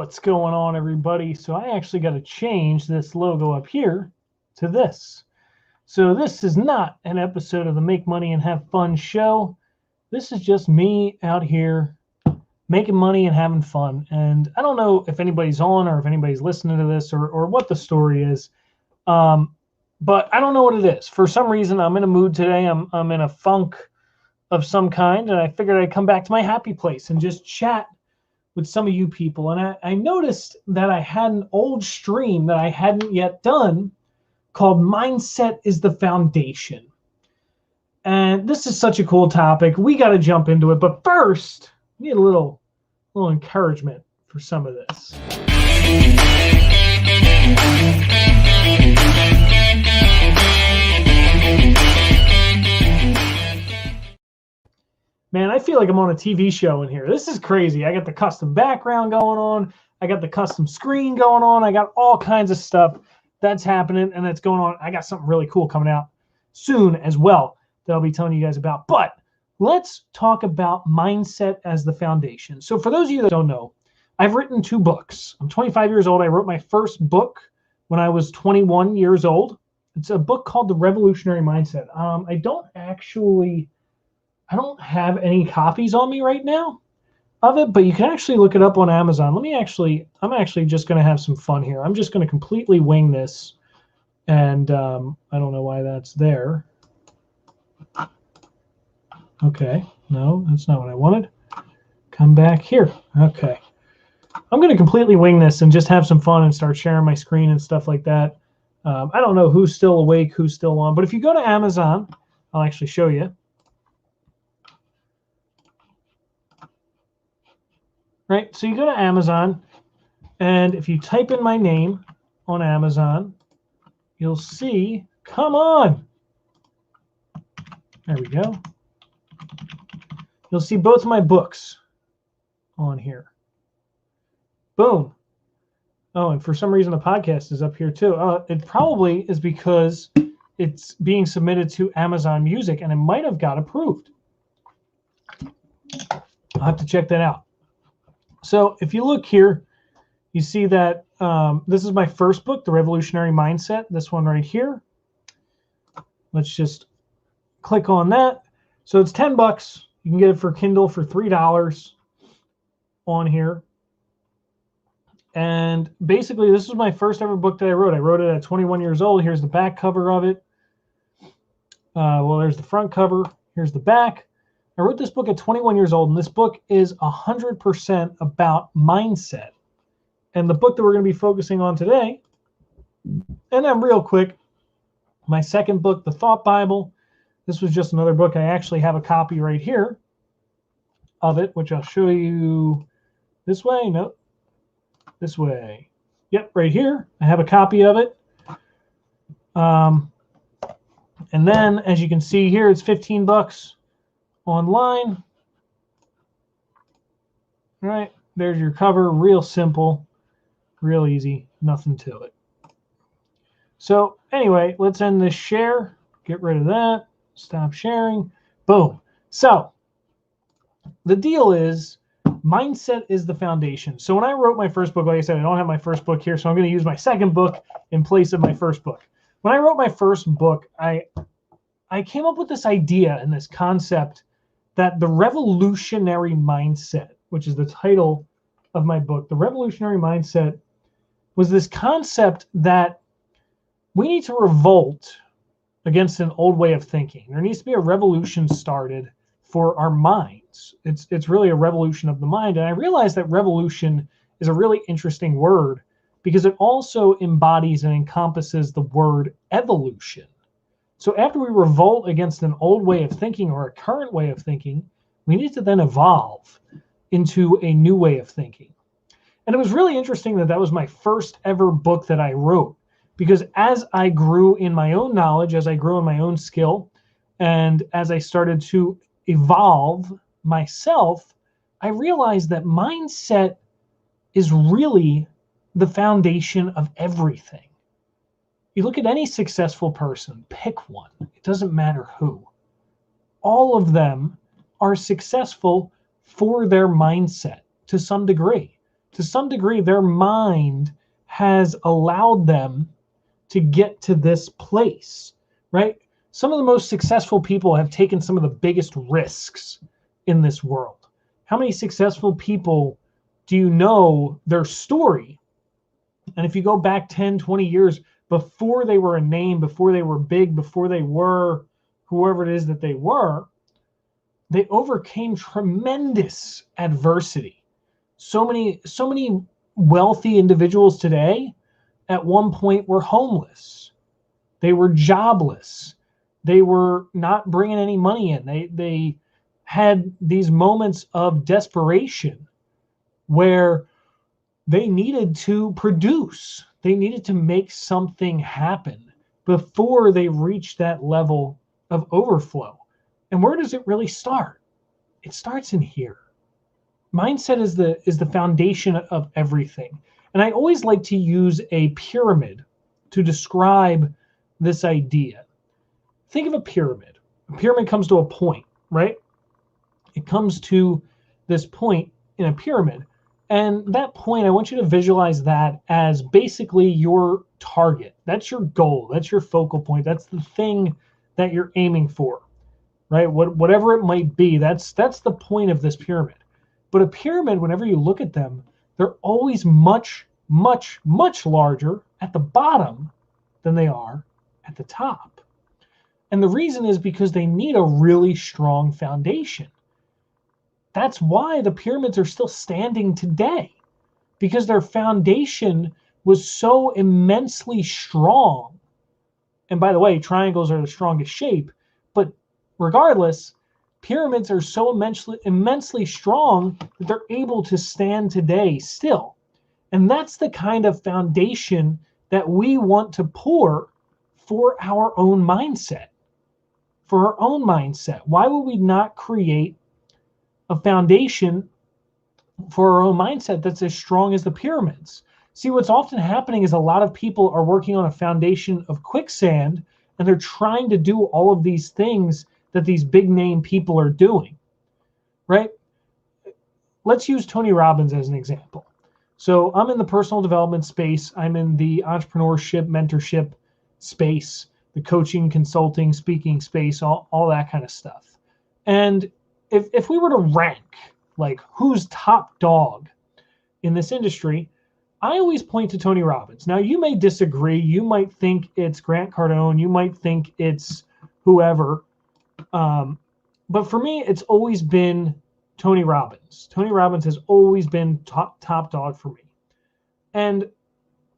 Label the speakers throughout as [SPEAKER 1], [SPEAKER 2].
[SPEAKER 1] What's going on, everybody? So I actually got to change this logo up here to this. So this is not an episode of the Make Money and Have Fun show. This is just me out here making money and having fun. And I don't know if anybody's on or if anybody's listening to this or what the story is. But I don't know what it is. For some reason, I'm in a mood today. I'm in a funk of some kind, and I figured I'd come back to my happy place and just chat with some of you people. And I noticed that I had an old stream that I hadn't yet done called Mindset is the Foundation. And this is such a cool topic. We got to jump into it. But first, we need a little encouragement for some of this. Man, I feel like I'm on a TV show in here. This is crazy. I got the custom background going on. I got the custom screen going on. I got all kinds of stuff that's happening and that's going on. I got something really cool coming out soon as well that I'll be telling you guys about. But let's talk about mindset as the foundation. So for those of you that don't know, I've written 2 books. I'm 25 years old. I wrote my first book when I was 21 years old. It's a book called The Revolutionary Mindset. I don't have any copies on me right now of it, but you can actually look it up on Amazon. I'm actually just going to have some fun here. I'm just going to completely wing this. And I don't know why that's there. Okay. No, that's not what I wanted. Come back here. Okay. I'm going to completely wing this and just have some fun and start sharing my screen and stuff like that. I don't know who's still awake, who's still on, but if you go to Amazon, I'll actually show you. Right, so you go to Amazon, and if you type in my name on Amazon, you'll see, come on. There we go. You'll see both of my books on here. Boom. Oh, and for some reason the podcast is up here too. It probably is because it's being submitted to Amazon Music, and it might have got approved. I'll have to check that out. So if you look here, you see that this is my first book, The Revolutionary Mindset, this one right here. Let's just click on that. So it's $10. You can get it for Kindle for $3 on here. And basically, this was my first ever book that I wrote. I wrote it at 21 years old. Here's the back cover of it. Well, there's the front cover. Here's the back. I wrote this book at 21 years old, and this book is 100% about mindset. And the book that we're going to be focusing on today, and then real quick, my second book, The Thought Bible. This was just another book. I actually have a copy right here of it, which I'll show you this way. Nope. This way. Yep, right here. I have a copy of it. And then, as you can see here, it's $15 online. All right, there's your cover. Real simple, real easy, nothing to it. So anyway, let's end this share. Get rid of that. Stop sharing. Boom. So the deal is, mindset is the foundation. So when I wrote my first book, like I said, I don't have my first book here, so I'm going to use my second book in place of my first book. When I wrote my first book, I came up with this idea and this concept that the revolutionary mindset, which is the title of my book, the revolutionary mindset, was this concept that we need to revolt against an old way of thinking. There needs to be a revolution started for our minds. It's really a revolution of the mind. And I realized that revolution is a really interesting word because it also embodies and encompasses the word evolution. So after we revolt against an old way of thinking or a current way of thinking, we need to then evolve into a new way of thinking. And it was really interesting that that was my first ever book that I wrote, because as I grew in my own knowledge, as I grew in my own skill, and as I started to evolve myself, I realized that mindset is really the foundation of everything. You look at any successful person, pick one. It doesn't matter who. All of them are successful for their mindset to some degree. to some degree, their mind has allowed them to get to this place, right? Some of the most successful people have taken some of the biggest risks in this world. How many successful people do you know their story? And if you go back 10, 20 years before they were a name, before they were big, before they were whoever it is that they were, they overcame tremendous adversity. So many wealthy individuals today at one point were homeless. They were jobless. They were not bringing any money in. They had these moments of desperation where they needed to produce. They needed to make something happen before they reached that level of overflow. And where does it really start? It starts in here. Mindset is the foundation of everything. And I always like to use a pyramid to describe this idea. Think of a pyramid. A pyramid comes to a point, right? It comes to this point in a pyramid. And that point, I want you to visualize that as basically your target. That's your goal. That's your focal point. That's the thing that you're aiming for, right? Whatever it might be, that's the point of this pyramid. But a pyramid, whenever you look at them, they're always much, much, much larger at the bottom than they are at the top. And the reason is because they need a really strong foundation. That's why the pyramids are still standing today, because their foundation was so immensely strong. And by the way, triangles are the strongest shape, but regardless, pyramids are so immensely strong that they're able to stand today still. And that's the kind of foundation that we want to pour for our own mindset. For our own mindset. Why would we not create a foundation for our own mindset that's as strong as the pyramids? See, what's often happening is a lot of people are working on a foundation of quicksand, and they're trying to do all of these things that these big name people are doing, right? Let's use Tony Robbins as an example. So I'm in the personal development space. I'm in the entrepreneurship, mentorship space, the coaching, consulting, speaking space, all that kind of stuff. And if we were to rank, like, who's top dog in this industry, I always point to Tony Robbins. Now, you may disagree. You might think it's Grant Cardone. You might think it's whoever. But for me, it's always been Tony Robbins. Tony Robbins has always been top dog for me. And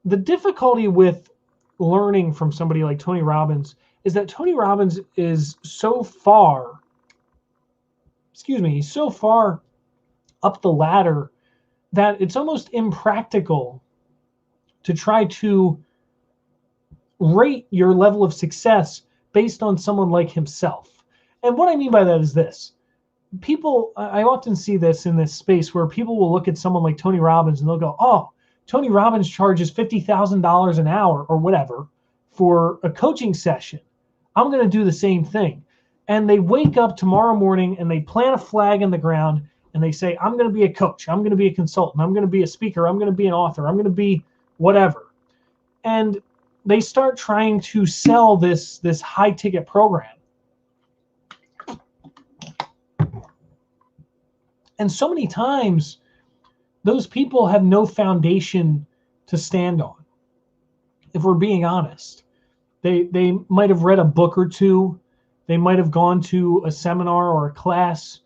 [SPEAKER 1] the difficulty with learning from somebody like Tony Robbins is that Tony Robbins is so far, he's so far up the ladder that it's almost impractical to try to rate your level of success based on someone like himself. And what I mean by that is this. I often see this in this space where people will look at someone like Tony Robbins and they'll go, oh, Tony Robbins charges $50,000 an hour or whatever for a coaching session. I'm going to do the same thing. And they wake up tomorrow morning and they plant a flag in the ground and they say, I'm going to be a coach. I'm going to be a consultant. I'm going to be a speaker. I'm going to be an author. I'm going to be whatever. And they start trying to sell this high ticket program. And so many times, those people have no foundation to stand on. If we're being honest, they might have read a book or two. They might have gone to a seminar or a class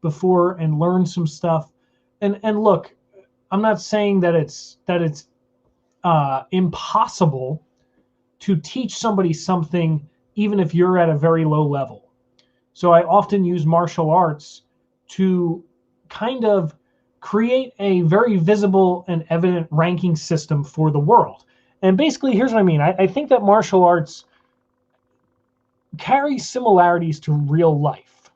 [SPEAKER 1] before and learned some stuff. And look, I'm not saying that it's impossible to teach somebody something, even if you're at a very low level. So I often use martial arts to kind of create a very visible and evident ranking system for the world. And basically, here's what I mean. I think that martial arts carry similarities to real life.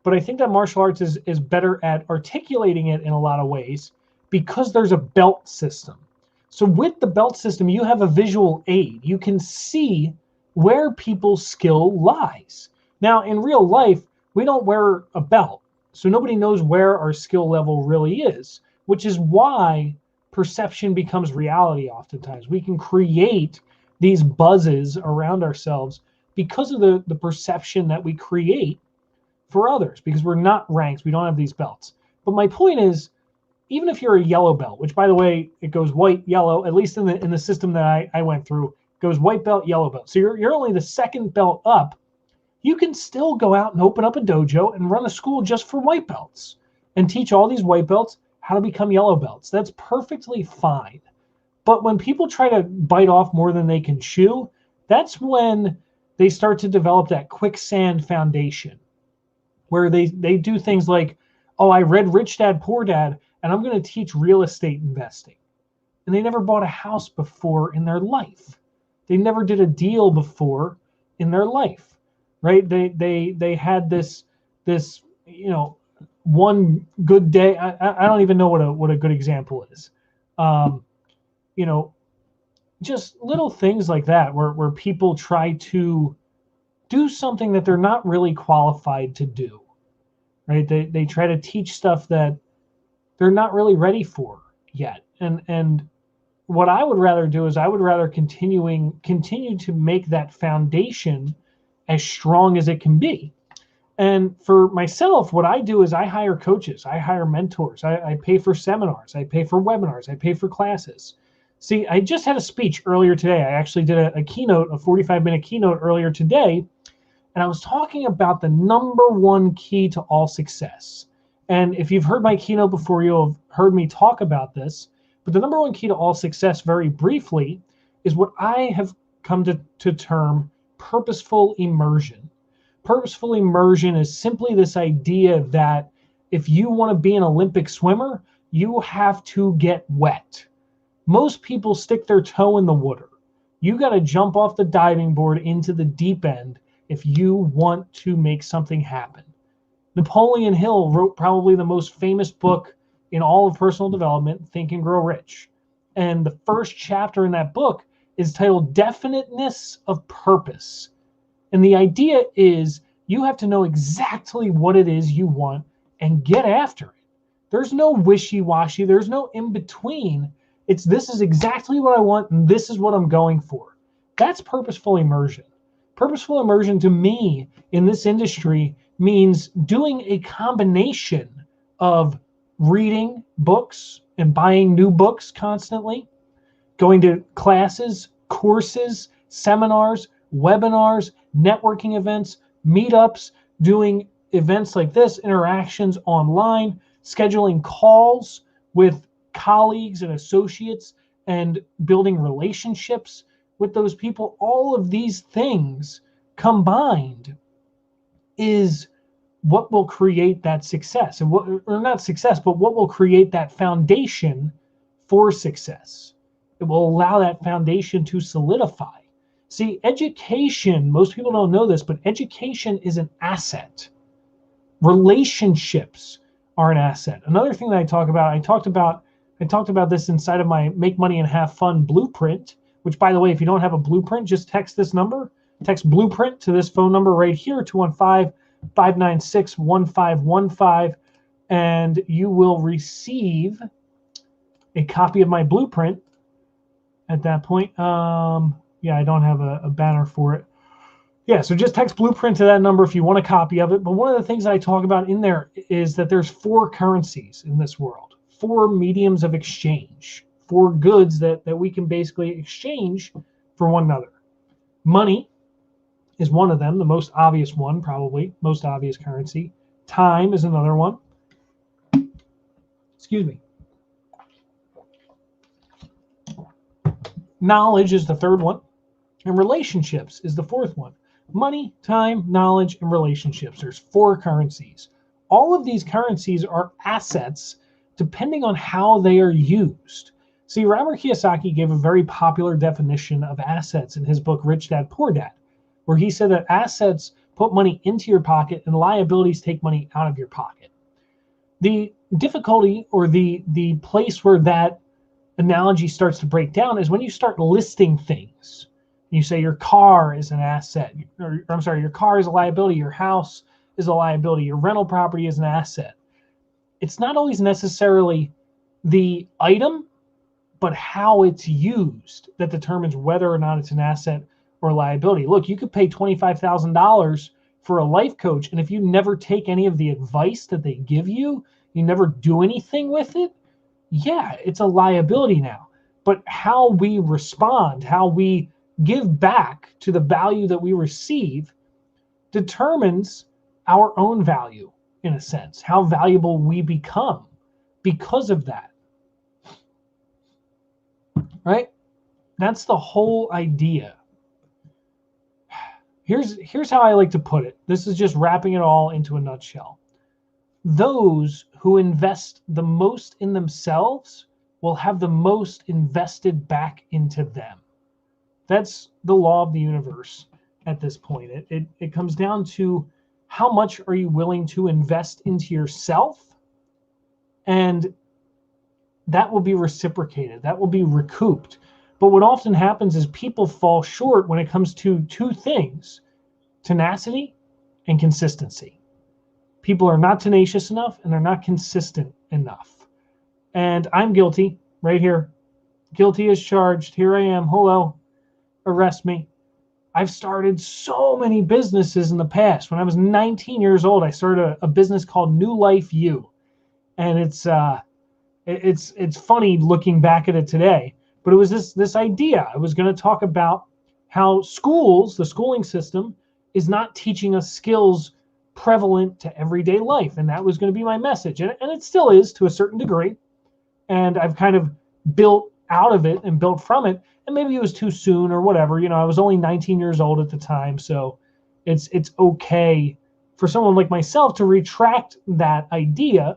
[SPEAKER 1] But I think that martial arts is better at articulating it in a lot of ways because there's a belt system. So with the belt system, you have a visual aid. You can see where people's skill lies. Now, in real life, we don't wear a belt. So nobody knows where our skill level really is. which is why perception becomes reality oftentimes. We can create these buzzes around ourselves because of the perception that we create for others, because we're not ranks, we don't have these belts. But my point is, even if you're a yellow belt, which by the way, it goes white, yellow, at least in the system that I went through, it goes white belt, yellow belt. So you're only the second belt up. You can still go out and open up a dojo and run a school just for white belts and teach all these white belts how to become yellow belts. That's perfectly fine. But when people try to bite off more than they can chew, that's when they start to develop that quicksand foundation, where they do things like, oh, I read Rich Dad, Poor Dad, and I'm going to teach real estate investing. And they never bought a house before in their life. They never did a deal before in their life, right? They had this one good day. I don't even know what a good example is. Just little things like that where people try to do something that they're not really qualified to do, right? They try to teach stuff that they're not really ready for yet. And what I would rather do is I would rather continue to make that foundation as strong as it can be. And for myself, what I do is I hire coaches, I hire mentors, I pay for seminars, I pay for webinars, I pay for classes. See, I just had a speech earlier today. I actually did a keynote, a 45-minute keynote earlier today, and I was talking about the number one key to all success. And if you've heard my keynote before, you'll have heard me talk about this. But the number one key to all success, very briefly, is what I have come to term purposeful immersion. Purposeful immersion is simply this idea that if you want to be an Olympic swimmer, you have to get wet. Most people stick their toe in the water. You got to jump off the diving board into the deep end if you want to make something happen. Napoleon Hill wrote probably the most famous book in all of personal development, Think and Grow Rich. And the first chapter in that book is titled Definiteness of Purpose. And the idea is you have to know exactly what it is you want and get after it. There's no wishy-washy. There's no in-between. This is exactly what I want, and this is what I'm going for. That's purposeful immersion. Purposeful immersion to me in this industry means doing a combination of reading books and buying new books constantly, going to classes, courses, seminars, webinars, networking events, meetups, doing events like this, interactions online, scheduling calls with colleagues and associates, and building relationships with those people. All of these things combined is what will create that success, and or not success, but what will create that foundation for success. It will allow that foundation to solidify. See, education, most people don't know this, but education is an asset. Relationships are an asset. Another thing that I talked about this inside of my Make Money and Have Fun blueprint, which, by the way, if you don't have a blueprint, just text this number, text blueprint to this phone number right here, 215-596-1515, and you will receive a copy of my blueprint at that point. Yeah, I don't have a banner for it. Yeah, so just text blueprint to that number if you want a copy of it. But one of the things that I talk about in there is that there's 4 currencies in this world, 4 mediums of exchange, 4 goods that we can basically exchange for one another. Money is one of them, the most obvious one, probably, most obvious currency. Time is another one. Excuse me. Knowledge is the third one. And relationships is the fourth one. Money, time, knowledge, and relationships. There's 4 currencies. All of these currencies are assets depending on how they are used. See, Robert Kiyosaki gave a very popular definition of assets in his book, Rich Dad, Poor Dad, where he said that assets put money into your pocket and liabilities take money out of your pocket. The difficulty, or the place where that analogy starts to break down, is when you start listing things. You say your car is an asset, or I'm sorry, your car is a liability, your house is a liability, your rental property is an asset. It's not always necessarily the item, but how it's used that determines whether or not it's an asset or a liability. Look, you could pay $25,000 for a life coach, and if you never take any of the advice that they give you, you never do anything with it, yeah, it's a liability now. But how we respond, how we give back to the value that we receive determines our own value, in a sense, how valuable we become because of that. Right? That's the whole idea. Here's how I like to put it. This is just wrapping it all into a nutshell. Those who invest the most in themselves will have the most invested back into them. That's the law of the universe at this point. It comes down to how much are you willing to invest into yourself, and that will be reciprocated. That will be recouped. But what often happens is people fall short when it comes to two things: tenacity and consistency. People are not tenacious enough and they're not consistent enough. And I'm guilty right here. Guilty as charged. Here I am. Hello. Arrest me. I've started so many businesses in the past. When I was 19 years old, I started a business called New Life You. And it's funny looking back at it today. But it was this idea. I was going to talk about how schools, the schooling system, is not teaching us skills prevalent to everyday life. And that was going to be my message. And it still is to a certain degree. And I've kind of built out of it and built from it. And maybe it was too soon or whatever. You know, I was only 19 years old at the time. So it's okay for someone like myself to retract that idea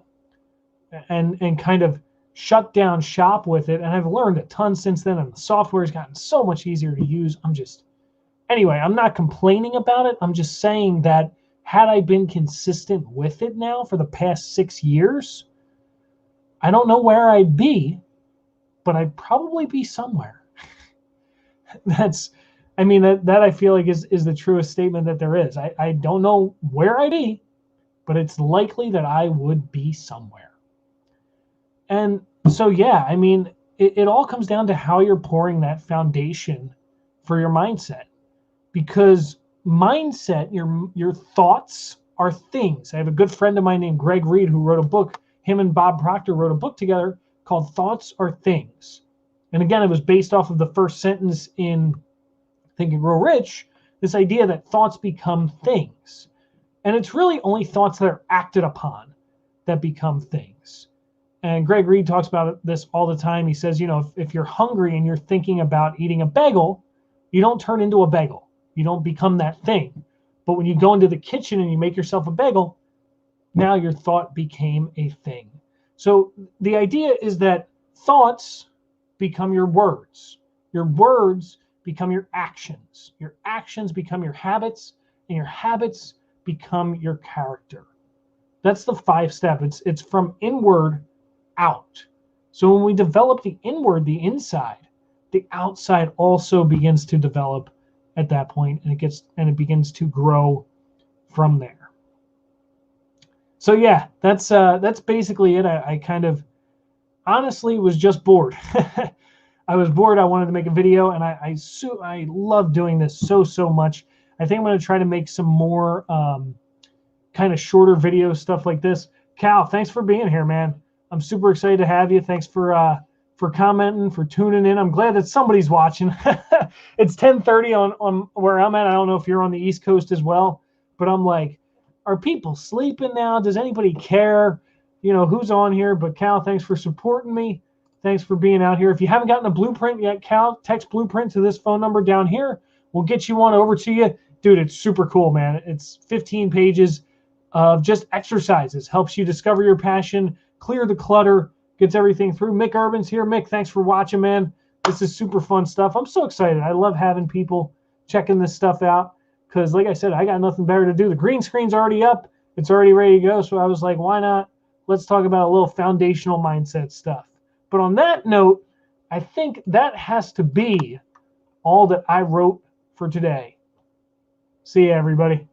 [SPEAKER 1] and kind of shut down shop with it. And I've learned a ton since then, and the software has gotten so much easier to use. Anyway, I'm not complaining about it. I'm just saying that had I been consistent with it now for the past 6 years, I don't know where I'd be, but I'd probably be somewhere. That I feel like is the truest statement that there is. I don't know where I'd be, but it's likely that I would be somewhere. And so, yeah, I mean, it all comes down to how you're pouring that foundation for your mindset. Because mindset, your thoughts are things. I have a good friend of mine named Greg Reed who wrote a book. Him and Bob Proctor wrote a book together called Thoughts Are Things. And again, it was based off of the first sentence in Think and Grow Rich, this idea that thoughts become things. And it's really only thoughts that are acted upon that become things. And Greg Reed talks about this all the time. He says, you know, if you're hungry and you're thinking about eating a bagel, you don't turn into a bagel. You don't become that thing. But when you go into the kitchen and you make yourself a bagel, now your thought became a thing. So the idea is that thoughts become your words. Your words become your actions. Your actions become your habits, and your habits become your character. That's the 5-step. It's from inward out. So when we develop the inward, the inside, the outside also begins to develop at that point, and it begins to grow from there. So yeah, that's basically it. I kind of honestly was just bored. I was bored. I wanted to make a video, and I love doing this so much. I think I'm going to try to make some more kind of shorter video stuff like this. Cal, thanks for being here, man. I'm super excited to have you. Thanks for commenting, for tuning in. I'm glad that somebody's watching. It's 10:30 on where I'm at. I don't know if you're on the East Coast as well, but I'm like, are people sleeping now? Does anybody care? You know, who's on here? But Cal, thanks for supporting me. Thanks for being out here. If you haven't gotten a blueprint yet, Cal, text blueprint to this phone number down here. We'll get you one over to you. Dude, it's super cool, man. It's 15 pages of just exercises. Helps you discover your passion, clear the clutter, gets everything through. Mick Urban's here. Mick, thanks for watching, man. This is super fun stuff. I'm so excited. I love having people checking this stuff out because, like I said, I got nothing better to do. The green screen's already up. It's already ready to go. So I was like, why not? Let's talk about a little foundational mindset stuff. But on that note, I think that has to be all that I wrote for today. See you, everybody.